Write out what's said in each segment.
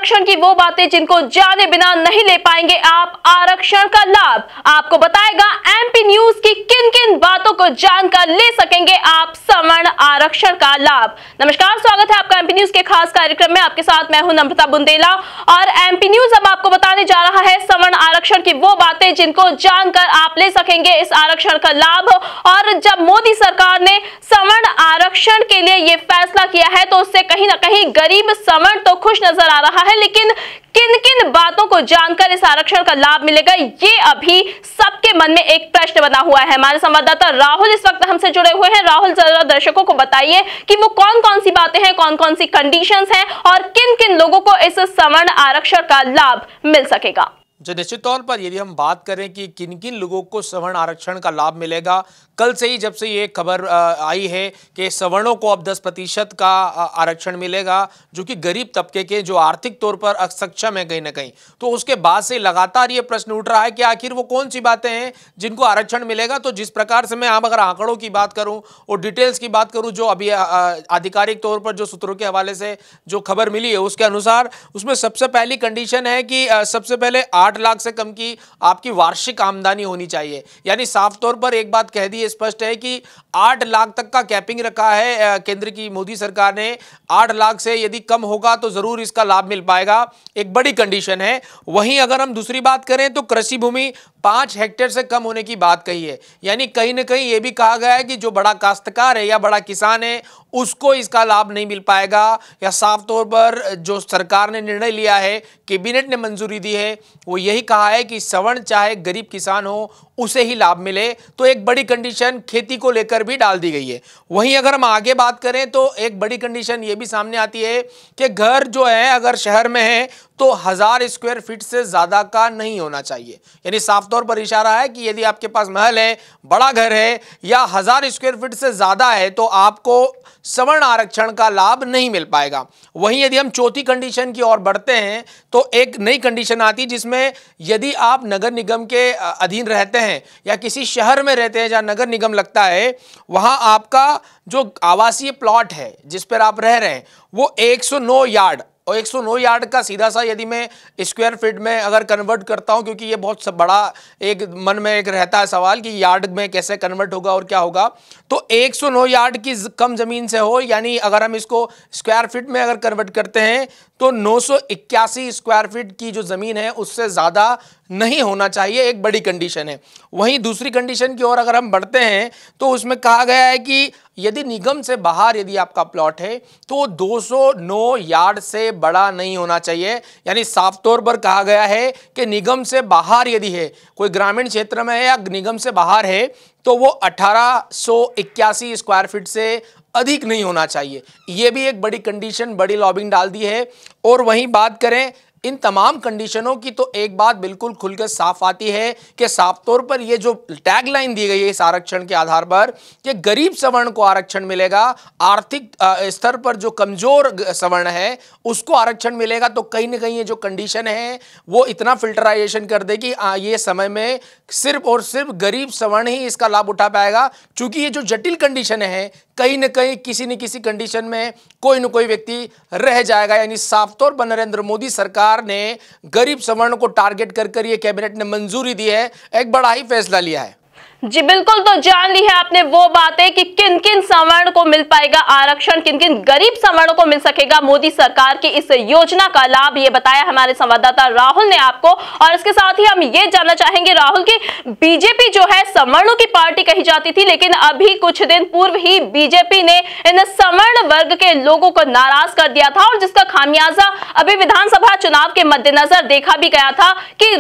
आरक्षण की वो बातें जिनको जाने बिना नहीं ले पाएंगे आप आरक्षण का लाभ। आपको बताएगा एमपी न्यूज की किन किन बातों को जानकर ले सकेंगे आप सवर्ण आरक्षण का लाभ। नमस्कार, स्वागत है आपका एमपी न्यूज के खास कार्यक्रम में। आपके साथ मैं हूं नम्रता बुंदेला और एमपी न्यूज अब आपको बताने जा रहा है सवर्ण आरक्षण की वो बातें जिनको जानकर आप ले सकेंगे इस आरक्षण का लाभ। और जब मोदी सरकार ने सवर्ण आरक्षण के लिए ये फैसला किया है तो उससे कहीं ना कहीं गरीब सवर्ण तो खुश नजर आ रहा है, लेकिन किन किन बातों को जानकर इस आरक्षण का लाभ मिलेगा ये अभी सबके मन में एक प्रश्न बना हुआ है। हमारे संवाददाता राहुल इस वक्त हमसे जुड़े हुए हैं। राहुल, जरा दर्शकों को बताइए कि वो कौन कौन सी बातें हैं, कौन कौन सी कंडीशंस हैं और किन किन लोगों को इस सवर्ण आरक्षण का लाभ मिल सकेगा। जो निश्चित तौर पर यदि हम बात करें कि किन किन लोगों को सवर्ण आरक्षण का लाभ मिलेगा, कल से ही जब से ये खबर आई है कि सवर्णों को अब 10% का आरक्षण मिलेगा, जो कि गरीब तबके के जो आर्थिक तौर पर असक्षम है कहीं ना कहीं, तो उसके बाद से लगातार ये प्रश्न उठ रहा है कि आखिर वो कौन सी बातें हैं जिनको आरक्षण मिलेगा। तो जिस प्रकार से मैं अगर आंकड़ों की बात करूं और डिटेल्स की बात करूं, जो अभी आधिकारिक तौर पर जो सूत्रों के हवाले से जो खबर मिली है उसके अनुसार उसमें सबसे पहली कंडीशन है कि सबसे पहले 8 लाख से कम की आपकी वार्षिक आमदनी होनी चाहिए। यानी साफ तौर पर एक बात कह दी स्पष्ट है कि 8 लाख तक का कैपिंग रखा है केंद्र की मोदी सरकार ने। 8 लाख से यदि कम होगा तो जरूर इसका लाभ मिल पाएगा, एक बड़ी कंडीशन है। वहीं अगर हम दूसरी बात करें तो कृषि भूमि 5 हेक्टेयर से कम होने की बात कही है। यानी कहीं ना कहीं यह भी कहा गया है कि जो बड़ा काश्तकार है या बड़ा किसान है उसको इसका लाभ नहीं मिल पाएगा, या साफ तौर पर जो सरकार ने निर्णय लिया है, कैबिनेट ने मंजूरी दी है, वो यही कहा है कि सवर्ण चाहे गरीब किसान हो उसे ही लाभ मिले। तो एक बड़ी कंडीशन खेती को लेकर भी डाल दी गई है। वहीं अगर हम आगे बात करें तो एक बड़ी कंडीशन ये भी सामने आती है कि घर जो है अगर शहर में है तो 1000 स्क्वायर फीट से ज्यादा का नहीं होना चाहिए। यानी साफ तौर पर इशारा है कि यदि आपके पास महल है, बड़ा घर है या 1000 स्क्वायर फीट से ज्यादा है तो आपको सवर्ण आरक्षण का लाभ नहीं मिल पाएगा। वहीं यदि हम चौथी कंडीशन की ओर बढ़ते हैं तो एक नई कंडीशन आती है जिसमें यदि आप नगर निगम के अधीन रहते हैं या किसी शहर में रहते हैं जहां नगर निगम लगता है, वहां आपका जो आवासीय प्लॉट है जिस पर आप रह रहे हैं वो 109 यार्ड, और 109 यार्ड का सीधा सा यदि मैं स्क्वायर फीट में अगर कन्वर्ट करता हूं, क्योंकि ये बहुत बड़ा एक मन में एक रहता है सवाल कि यार्ड में कैसे कन्वर्ट होगा और क्या होगा, तो 109 यार्ड की कम जमीन से हो, यानी अगर हम इसको स्क्वायर फीट में अगर कन्वर्ट करते हैं तो 981 स्क्वायर फीट की जो जमीन है उससे ज्यादा नहीं होना चाहिए, एक बड़ी कंडीशन है। वहीं दूसरी कंडीशन की ओर अगर हम बढ़ते हैं तो उसमें कहा गया है कि यदि निगम से बाहर यदि आपका प्लॉट है तो 209 यार्ड से बड़ा नहीं होना चाहिए। यानी साफ तौर पर कहा गया है कि निगम से बाहर यदि है, कोई ग्रामीण क्षेत्र में है या निगम से बाहर है, तो वो 1881 स्क्वायर फीट से अधिक नहीं होना चाहिए। यह भी एक बड़ी कंडीशन, बड़ी लॉबिंग डाल दी है। और वहीं बात करें इन तमाम कंडीशनों की तो एक बात बिल्कुल खुलकर साफ आती है कि साफ तौर पर ये जो टैगलाइन दी गई है इस आरक्षण के आधार पर कि गरीब सवर्ण को आरक्षण मिलेगा, आर्थिक स्तर पर जो कमजोर सवर्ण है उसको आरक्षण मिलेगा, तो कहीं ना कहीं ये जो कंडीशन है वो इतना फिल्टराइजेशन कर दे कि ये समय में सिर्फ और सिर्फ गरीब सवर्ण ही इसका लाभ उठा पाएगा। चूंकि ये जो जटिल कंडीशन है कहीं ना कहीं किसी न किसी कंडीशन में कोई न कोई व्यक्ति रह जाएगा। यानी साफ तौर पर नरेंद्र मोदी सरकार ने गरीब सवर्ण को टारगेट कर ये कैबिनेट ने मंजूरी दी है, एक बड़ा ही फैसला लिया है। जी बिल्कुल, तो जान ली है आपने वो बातें कि किन किन सवर्ण को मिल पाएगा आरक्षण, किन किन गरीब सवर्णों को मिल सकेगा मोदी सरकार की इस योजना का लाभ, ये बताया हमारे संवाददाता राहुल ने आपको। और इसके साथ ही हम ये जानना चाहेंगे राहुल कि बीजेपी जो है सवर्णों की पार्टी कही जाती थी, लेकिन अभी कुछ दिन पूर्व ही बीजेपी ने इन सवर्ण वर्ग के लोगों को नाराज कर दिया था और जिसका खामियाजा अभी विधानसभा चुनाव के मद्देनजर देखा भी गया था कि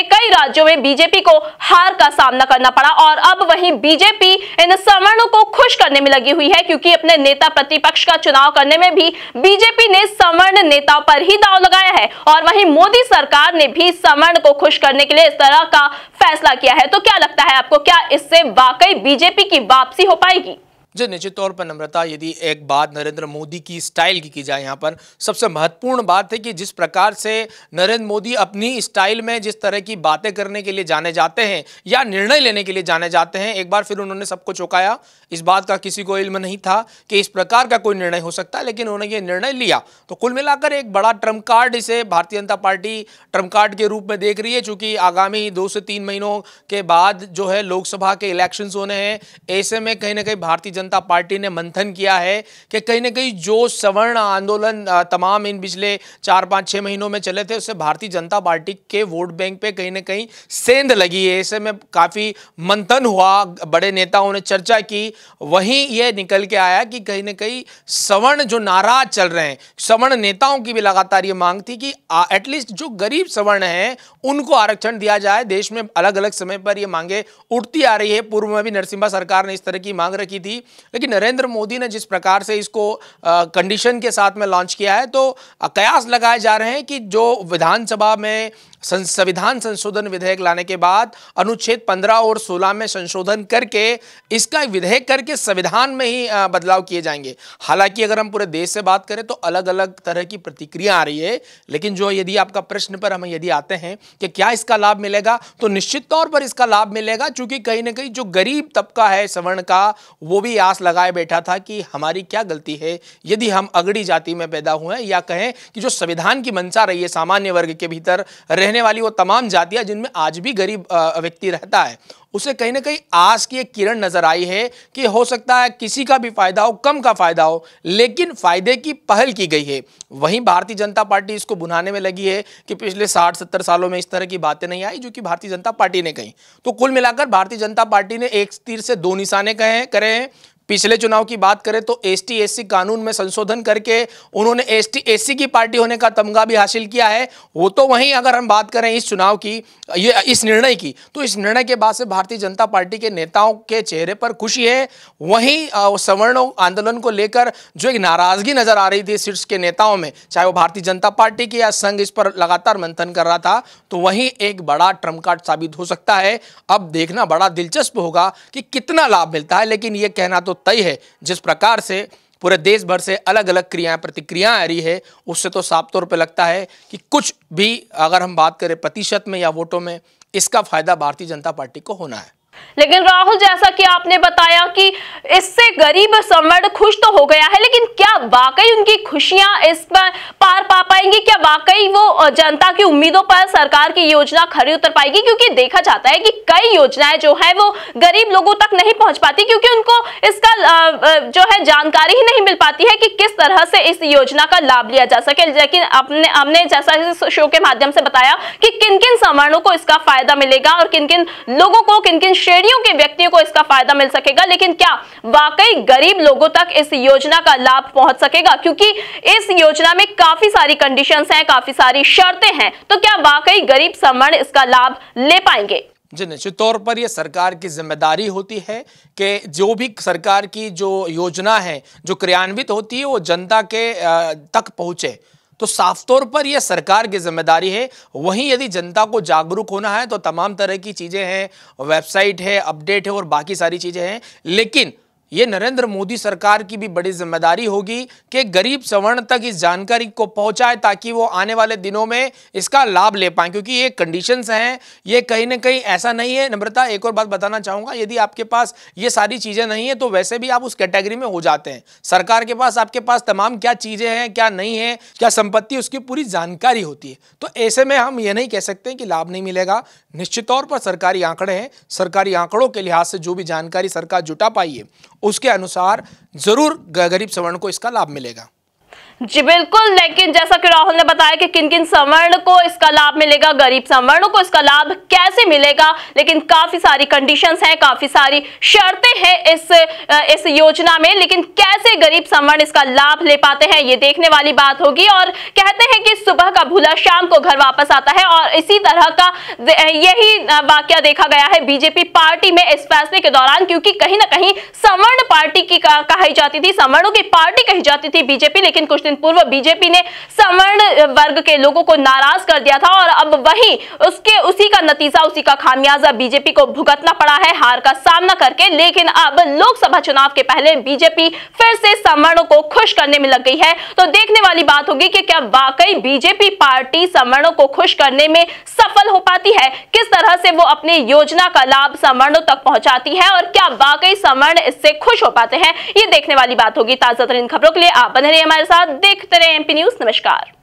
कई राज्यों में बीजेपी को हार का सामना करना पड़ा। और अब वहीं बीजेपी इन सवर्णों को खुश करने में लगी हुई है, क्योंकि अपने नेता प्रतिपक्ष का चुनाव करने में भी बीजेपी ने सवर्ण नेताओं पर ही दांव लगाया है। और वहीं मोदी सरकार ने भी सवर्ण को खुश करने के लिए इस तरह का फैसला किया है। तो क्या लगता है आपको, क्या इससे वाकई बीजेपी की वापसी हो पाएगी? जी निश्चित तौर पर नम्रता, यदि एक बात नरेंद्र मोदी की स्टाइल की जाए, यहाँ पर सबसे महत्वपूर्ण बात है कि जिस प्रकार से नरेंद्र मोदी अपनी स्टाइल में जिस तरह की बातें करने के लिए जाने जाते हैं या निर्णय लेने के लिए जाने जाते हैं, एक बार फिर उन्होंने सबको चौंकाया। इस बात का किसी को इल्म नहीं था कि इस प्रकार का कोई निर्णय हो सकता है, लेकिन उन्होंने ये निर्णय लिया। तो कुल मिलाकर एक बड़ा ट्रम्प कार्ड इसे Bharatiya Janata party Trump card के रूप में देख रही है, चूंकि आगामी 2 से 3 महीनों के बाद जो है लोकसभा के इलेक्शंस होने हैं। ऐसे में कहीं ना कहीं भारतीय जनता पार्टी ने मंथन किया है कि कहीं ना कहीं जो सवर्ण आंदोलन तमाम इन पिछले 4, 5, 6 महीनों में चले थे, उससे भारतीय जनता पार्टी के वोट बैंक पे कहीं ना कहीं सेंध लगी है। ऐसे में काफी मंथन हुआ, बड़े नेताओं ने चर्चा की, वहीं यह निकल के आया कि कहीं ना कहीं सवर्ण जो नाराज चल रहे हैं, सवर्ण नेताओं की भी लगातार ये मांग थी कि एटलीस्ट जो गरीब सवर्ण हैं उनको आरक्षण दिया जाए। देश में अलग अलग समय पर ये मांगे उठती आ रही है। पूर्व में भी नरसिम्हा सरकार ने इस तरह की मांग रखी थी, लेकिन नरेंद्र मोदी ने जिस प्रकार से इसको कंडीशन के साथ में लॉन्च किया है, तो कयास लगाए जा रहे हैं कि जो विधानसभा में संविधान संशोधन विधेयक लाने के बाद अनुच्छेद 15 और 16 में संशोधन करके इसका विधेयक करके संविधान में ही बदलाव किए जाएंगे। हालांकि अगर हम पूरे देश से बात करें तो अलग अलग तरह की प्रतिक्रिया आ रही है, लेकिन जो यदि आपका प्रश्न पर हम यदि आते हैं कि क्या इसका लाभ मिलेगा, तो निश्चित तौर पर इसका लाभ मिलेगा, क्योंकि कहीं ना कहीं जो गरीब तबका है सवर्ण का, वो भी आस लगाए बैठा था कि हमारी क्या गलती है यदि हम अगड़ी जाति में पैदा हुए, या कहें कि जो संविधान की मंशा रही है सामान्य वर्ग के भीतर रहने वाली वो तमाम जातियां जिनमें आज भी गरीब व्यक्ति रहता है, उसे कहीं ना कहीं आस की एक किरण नजर आई है कि हो सकता है किसी का भी फायदा हो, कम का फायदा हो, लेकिन फायदे की पहल की गई है। वहीं भारतीय जनता पार्टी इसको भुनाने में लगी है कि पिछले 60-70 सालों में इस तरह की बातें नहीं आई जो कि भारतीय जनता पार्टी ने कही। तो कुल मिलाकर भारतीय जनता पार्टी ने एक तीर से 2 निशाने करे हैं। पिछले चुनाव की बात करें तो एसटी एससी कानून में संशोधन करके उन्होंने एसटी एससी की पार्टी होने का तमगा भी हासिल किया है। वो तो वहीं अगर हम बात करें इस चुनाव की, इस निर्णय की, तो इस निर्णय के बाद से भारतीय जनता पार्टी के नेताओं के चेहरे पर खुशी है। वहीं सवर्ण आंदोलन को लेकर जो एक नाराजगी नजर आ रही थी शीर्ष के नेताओं में, चाहे वो भारतीय जनता पार्टी के या संघ इस पर लगातार मंथन कर रहा था, तो वहीं एक बड़ा ट्रम्प कार्ड साबित हो सकता है। अब देखना बड़ा दिलचस्प होगा कि कितना लाभ मिलता है, लेकिन यह कहना तो तय है जिस प्रकार से पूरे देश भर से अलग अलग प्रतिक्रियाएं आ रही है, उससे तो साफ तौर पे लगता है कि कुछ भी अगर हम बात करें प्रतिशत में या वोटों में, इसका फायदा भारतीय जनता पार्टी को होना है। लेकिन राहुल, जैसा कि आपने बताया कि इससे गरीब सवर्ण खुश तो हो गया है, लेकिन क्या वाकई उनकी खुशियां इस पर पार पा पाएंगी? क्या वाकई वो जनता की उम्मीदों पर सरकार की योजना खरी उतर पाएगी? क्योंकि देखा जाता है कि कई योजनाएं जो है वो गरीब लोगों तक नहीं पहुंच पाती, क्योंकि उनको इसका जो है जानकारी ही नहीं मिल पाती है कि किस तरह से इस योजना का लाभ लिया जा सके। लेकिन हमने जैसा इस शो के माध्यम से बताया कि किन किन सवर्णों को इसका फायदा मिलेगा और किन किन लोगों को, किन किन श्रेणियों के व्यक्तियों को इसका फायदा मिल सकेगा, लेकिन क्या वाकई गरीब लोगों तक इस योजना का लाभ पहुंच सकेगा? क्योंकि इस योजना में काफी सारी कंडीशंस हैं, काफी सारी शर्तें हैं, तो क्या वाकई गरीब सवर्ण इसका लाभ ले पाएंगे? जी निश्चित तौर पर यह सरकार की जिम्मेदारी होती है कि जो भी सरकार की जो योजना है जो क्रियान्वित होती है वो जनता के तक पहुंचे। तो साफ तौर पर यह सरकार की जिम्मेदारी है। वहीं यदि जनता को जागरूक होना है तो तमाम तरह की चीज़ें हैं, वेबसाइट है, अपडेट है और बाकी सारी चीज़ें हैं, लेकिन ये नरेंद्र मोदी सरकार की भी बड़ी जिम्मेदारी होगी कि गरीब सवर्ण तक इस जानकारी को पहुंचाए ताकि वो आने वाले दिनों में इसका लाभ ले पाएं, क्योंकि ये कंडीशंस हैं। ये कहीं ना कहीं ऐसा नहीं है। नम्रता, एक और बात बताना चाहूँगा, यदि आपके पास ये सारी चीज़ें नहीं है तो वैसे भी आप उस कैटेगरी में हो जाते हैं। सरकार के पास आपके पास तमाम क्या चीज़ें हैं, क्या नहीं है, क्या संपत्ति, उसकी पूरी जानकारी होती है। तो ऐसे में हम ये नहीं कह सकते कि लाभ नहीं मिलेगा। निश्चित तौर पर सरकारी आंकड़े हैं, सरकारी आंकड़ों के लिहाज से जो भी जानकारी सरकार जुटा पाई है उसके अनुसार जरूर गरीब सवर्ण को इसका लाभ मिलेगा। जी बिल्कुल, लेकिन जैसा कि राहुल ने बताया कि किन किन सवर्ण को इसका लाभ मिलेगा, गरीब सवर्णों को इसका लाभ कैसे मिलेगा, लेकिन काफी सारी कंडीशंस हैं, काफी सारी शर्तें हैं इस योजना में, लेकिन कैसे गरीब सवर्ण इसका लाभ ले पाते हैं ये देखने वाली बात होगी। और कहते हैं कि सुबह का भूला शाम को घर वापस आता है, और इसी तरह का यही वाकया देखा गया है बीजेपी पार्टी में इस फैसले के दौरान, क्योंकि कहीं ना कहीं सवर्ण पार्टी की कही जाती थी, सवर्णों की पार्टी कही जाती थी बीजेपी, लेकिन कुछ दिन पूर्व बीजेपी ने सवर्ण वर्ग के लोगों को नाराज कर दिया था और अब वही उसी का नतीजा, उसी का खामियाजा बीजेपी को भुगतना पड़ा है हार का सामना करके। लेकिन अब लोकसभा चुनाव के पहले बीजेपी फिर से सवर्णों को खुश करने में लग गई है। तो देखने वाली बात होगी कि क्या वाकई बीजेपी पार्टी सवर्णों को खुश करने में सफल हो पाती है, किस तरह से वो अपनी योजना का लाभ सवर्णों तक पहुंचाती है और क्या वाकई सवर्ण इससे खुश हो पाते हैं, ये देखने वाली बात होगी। ताजा तरीन खबरों के लिए आप बने रहिए हमारे साथ, देखते रहिए एमपी न्यूज। नमस्कार।